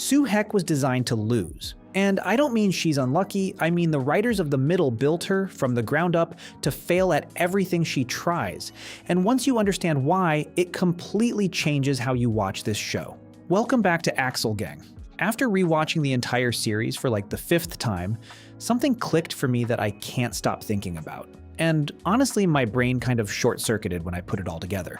Sue Heck was designed to lose. And I don't mean she's unlucky, I mean the writers of The Middle built her, from the ground up, to fail at everything she tries. And once you understand why, it completely changes how you watch this show. Welcome back to Axel Gang. After rewatching the entire series for like the 5th time, something clicked for me that I can't stop thinking about. And honestly, my brain kind of short-circuited when I put it all together.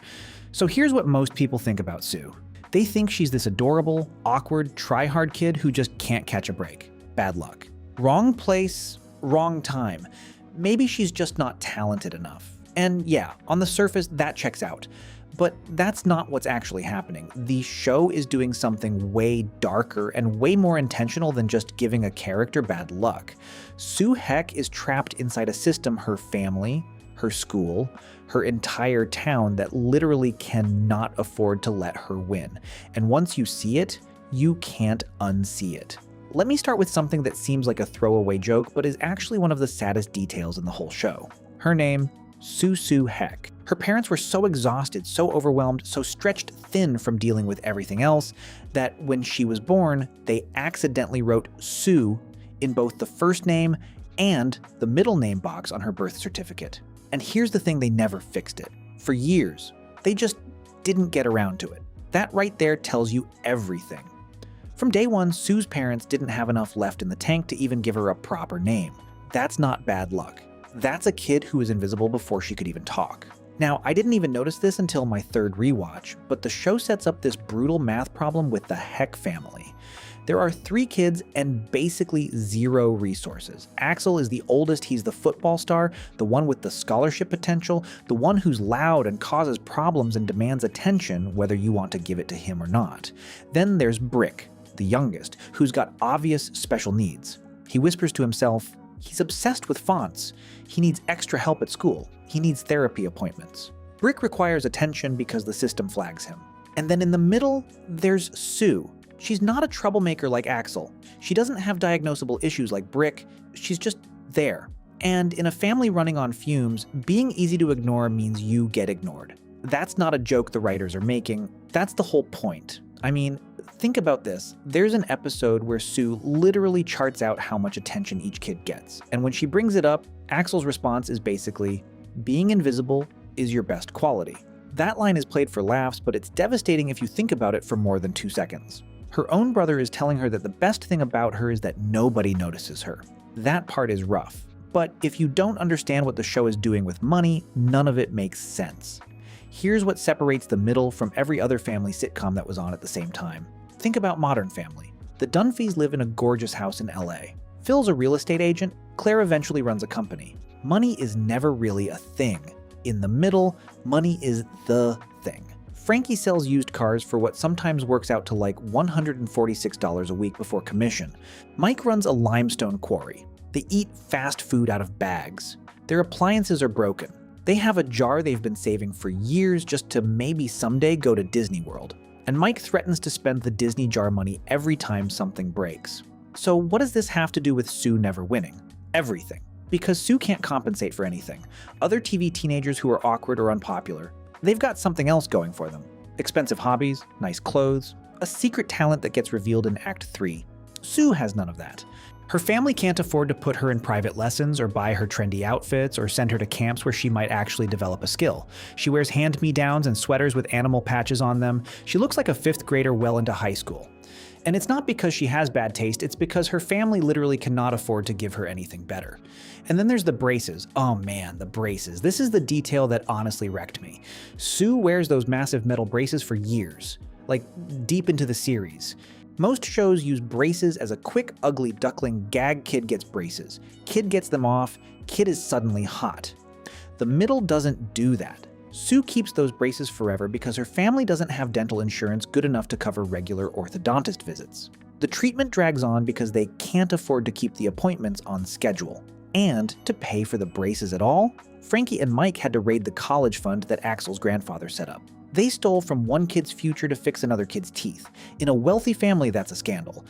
So here's what most people think about Sue. They think she's this adorable, awkward, try-hard kid who just can't catch a break. Bad luck. Wrong place, wrong time. Maybe she's just not talented enough. And yeah, on the surface, that checks out. But that's not what's actually happening. The show is doing something way darker and way more intentional than just giving a character bad luck. Sue Heck is trapped inside a system her family, her school, her entire town that literally cannot afford to let her win. And once you see it, you can't unsee it. Let me start with something that seems like a throwaway joke, but is actually one of the saddest details in the whole show. Her name, Sue Heck. Her parents were so exhausted, so overwhelmed, so stretched thin from dealing with everything else, that when she was born, they accidentally wrote Sue in both the first name and the middle name box on her birth certificate. And here's the thing, they never fixed it. For years, they just didn't get around to it. That right there tells you everything. From day one, Sue's parents didn't have enough left in the tank to even give her a proper name. That's not bad luck. That's a kid who was invisible before she could even talk. Now, I didn't even notice this until my 3rd rewatch, but the show sets up this brutal math problem with the Heck family. There are 3 kids and basically 0 resources. Axel is the oldest, he's the football star, the one with the scholarship potential, the one who's loud and causes problems and demands attention whether you want to give it to him or not. Then there's Brick, the youngest, who's got obvious special needs. He whispers to himself, he's obsessed with fonts. He needs extra help at school. He needs therapy appointments. Brick requires attention because the system flags him. And then in the middle, there's Sue. She's not a troublemaker like Axel. She doesn't have diagnosable issues like Brick. She's just there. And in a family running on fumes, being easy to ignore means you get ignored. That's not a joke the writers are making. That's the whole point. I mean, think about this. There's an episode where Sue literally charts out how much attention each kid gets. And when she brings it up, Axel's response is basically, being invisible is your best quality. That line is played for laughs, but it's devastating if you think about it for more than 2 seconds. Her own brother is telling her that the best thing about her is that nobody notices her. That part is rough. But if you don't understand what the show is doing with money, none of it makes sense. Here's what separates The Middle from every other family sitcom that was on at the same time. Think about Modern Family. The Dunphys live in a gorgeous house in LA. Phil's a real estate agent, Claire eventually runs a company. Money is never really a thing. In The Middle, money is the thing. Frankie sells used cars for what sometimes works out to like $146 a week before commission. Mike runs a limestone quarry. They eat fast food out of bags. Their appliances are broken. They have a jar they've been saving for years just to maybe someday go to Disney World. And Mike threatens to spend the Disney jar money every time something breaks. So what does this have to do with Sue never winning? Everything. Because Sue can't compensate for anything. Other TV teenagers who are awkward or unpopular, they've got something else going for them. Expensive hobbies, nice clothes, a secret talent that gets revealed in Act 3. Sue has none of that. Her family can't afford to put her in private lessons or buy her trendy outfits or send her to camps where she might actually develop a skill. She wears hand-me-downs and sweaters with animal patches on them. She looks like a 5th grader well into high school. And it's not because she has bad taste, it's because her family literally cannot afford to give her anything better. And then there's the braces. Oh man, the braces. This is the detail that honestly wrecked me. Sue wears those massive metal braces for years, like deep into the series. Most shows use braces as a quick, ugly duckling gag. Kid gets braces. Kid gets them off. Kid is suddenly hot. The Middle doesn't do that. Sue keeps those braces forever because her family doesn't have dental insurance good enough to cover regular orthodontist visits. The treatment drags on because they can't afford to keep the appointments on schedule. And to pay for the braces at all, Frankie and Mike had to raid the college fund that Axel's grandfather set up. They stole from one kid's future to fix another kid's teeth. In a wealthy family, that's a scandal.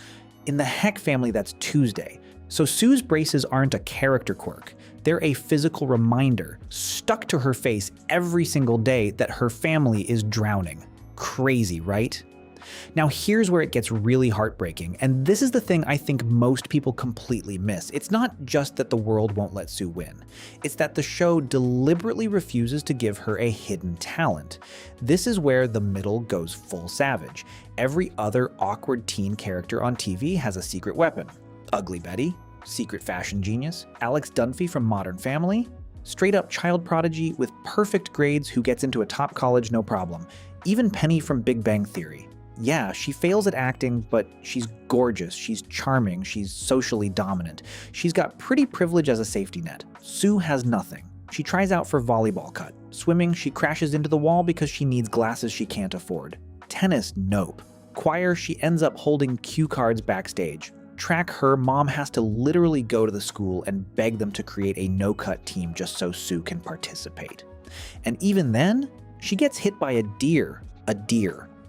In the Heck family, that's Tuesday. So Sue's braces aren't a character quirk. They're a physical reminder, stuck to her face every single day, that her family is drowning. Crazy, right? Now here's where it gets really heartbreaking, and this is the thing I think most people completely miss. It's not just that the world won't let Sue win. It's that the show deliberately refuses to give her a hidden talent. This is where the middle goes full savage. Every other awkward teen character on TV has a secret weapon. Ugly Betty, secret fashion genius, Alex Dunphy from Modern Family, straight up child prodigy with perfect grades who gets into a top college no problem. Even Penny from Big Bang Theory. Yeah, she fails at acting, but she's gorgeous, she's charming, she's socially dominant. She's got pretty privilege as a safety net. Sue has nothing. She tries out for volleyball cut. Swimming, she crashes into the wall because she needs glasses she can't afford. Tennis, nope. Choir, she ends up holding cue cards backstage. Track, her mom has to literally go to the school and beg them to create a no-cut team just so Sue can participate. And even then, she gets hit by a deer,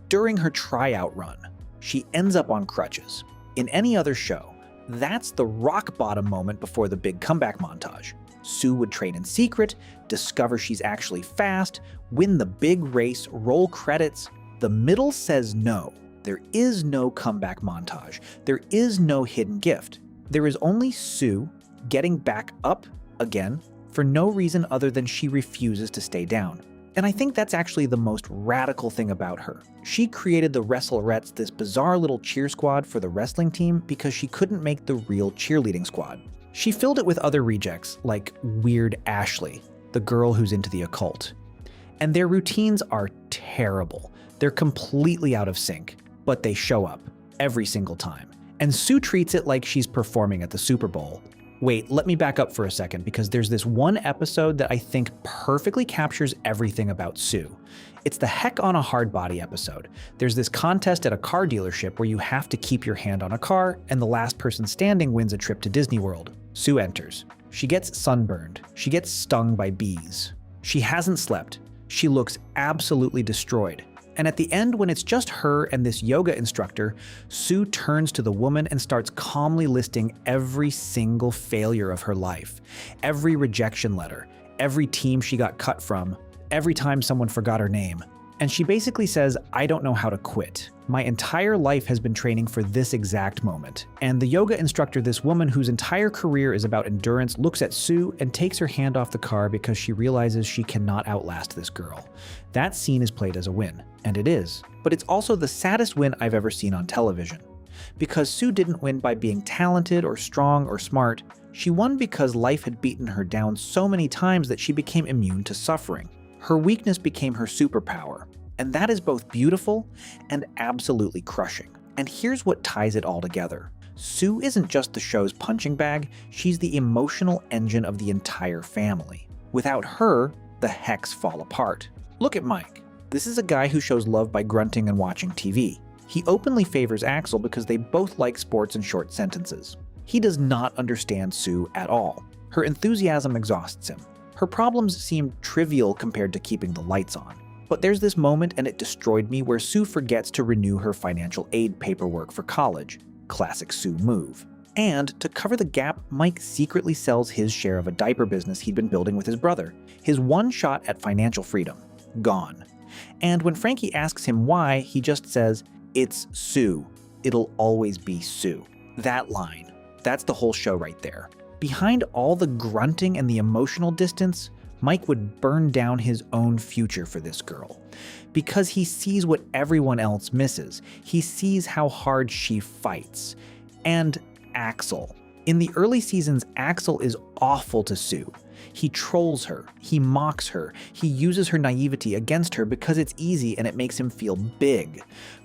during her tryout run. She ends up on crutches. In any other show, that's the rock bottom moment before the big comeback montage. Sue would train in secret, discover she's actually fast, win the big race, roll credits. The middle says no. There is no comeback montage. There is no hidden gift. There is only Sue getting back up again for no reason other than she refuses to stay down. And I think that's actually the most radical thing about her. She created the Wrestlerettes, this bizarre little cheer squad for the wrestling team, because she couldn't make the real cheerleading squad. She filled it with other rejects, like Weird Ashley, the girl who's into the occult. And their routines are terrible. They're completely out of sync. But they show up every single time. And Sue treats it like she's performing at the Super Bowl. Wait, let me back up for a second because there's this one episode that I think perfectly captures everything about Sue. It's the Heck on a Hard Body episode. There's this contest at a car dealership where you have to keep your hand on a car and the last person standing wins a trip to Disney World. Sue enters. She gets sunburned. She gets stung by bees. She hasn't slept. She looks absolutely destroyed. And at the end, when it's just her and this yoga instructor, Sue turns to the woman and starts calmly listing every single failure of her life, every rejection letter, every team she got cut from, every time someone forgot her name. And she basically says, I don't know how to quit. My entire life has been training for this exact moment. And the yoga instructor, this woman whose entire career is about endurance, looks at Sue and takes her hand off the car because she realizes she cannot outlast this girl. That scene is played as a win, and it is. But it's also the saddest win I've ever seen on television. Because Sue didn't win by being talented or strong or smart. She won because life had beaten her down so many times that she became immune to suffering. Her weakness became her superpower, and that is both beautiful and absolutely crushing. And here's what ties it all together. Sue isn't just the show's punching bag, she's the emotional engine of the entire family. Without her, the Hecks fall apart. Look at Mike. This is a guy who shows love by grunting and watching TV. He openly favors Axel because they both like sports and short sentences. He does not understand Sue at all. Her enthusiasm exhausts him. Her problems seem trivial compared to keeping the lights on. But there's this moment, and it destroyed me, where Sue forgets to renew her financial aid paperwork for college. Classic Sue move. And to cover the gap, Mike secretly sells his share of a diaper business he'd been building with his brother. His one shot at financial freedom. Gone. And when Frankie asks him why, he just says, "It's Sue. It'll always be Sue." That line. That's the whole show right there. Behind all the grunting and the emotional distance, Mike would burn down his own future for this girl. Because he sees what everyone else misses. He sees how hard she fights. And Axel. In the early seasons, Axel is awful to Sue. He trolls her, he mocks her, he uses her naivety against her because it's easy and it makes him feel big.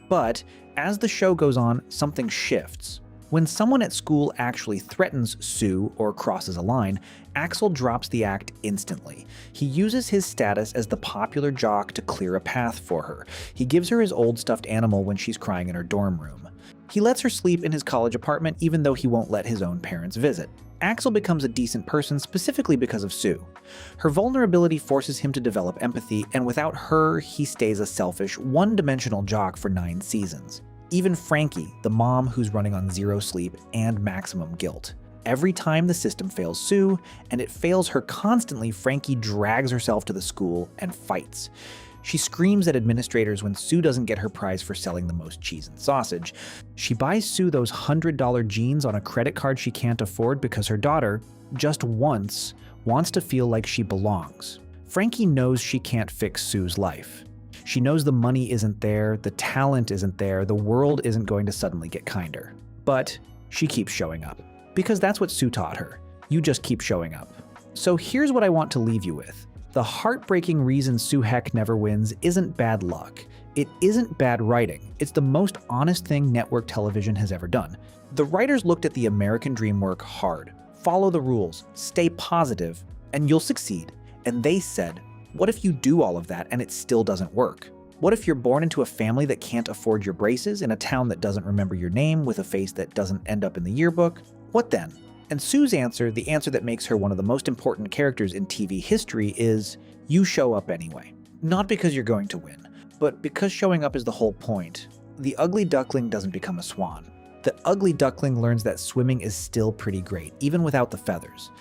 But as the show goes on, something shifts. When someone at school actually threatens Sue or crosses a line, Axel drops the act instantly. He uses his status as the popular jock to clear a path for her. He gives her his old stuffed animal when she's crying in her dorm room. He lets her sleep in his college apartment even though he won't let his own parents visit. Axel becomes a decent person specifically because of Sue. Her vulnerability forces him to develop empathy, and without her, he stays a selfish, one-dimensional jock for 9 seasons. Even Frankie, the mom who's running on zero sleep and maximum guilt. Every time the system fails Sue, and it fails her constantly, Frankie drags herself to the school and fights. She screams at administrators when Sue doesn't get her prize for selling the most cheese and sausage. She buys Sue those $100 jeans on a credit card she can't afford because her daughter, just once, wants to feel like she belongs. Frankie knows she can't fix Sue's life. She knows the money isn't there, the talent isn't there, the world isn't going to suddenly get kinder. But she keeps showing up. Because that's what Sue taught her. You just keep showing up. So here's what I want to leave you with. The heartbreaking reason Sue Heck never wins isn't bad luck. It isn't bad writing. It's the most honest thing network television has ever done. The writers looked at the American dream work hard. Follow the rules, stay positive, and you'll succeed. And they said, what if you do all of that and it still doesn't work? What if you're born into a family that can't afford your braces, in a town that doesn't remember your name, with a face that doesn't end up in the yearbook? What then? And Sue's answer, the answer that makes her one of the most important characters in TV history, is you show up anyway. Not because you're going to win, but because showing up is the whole point. The ugly duckling doesn't become a swan. The ugly duckling learns that swimming is still pretty great, even without the feathers.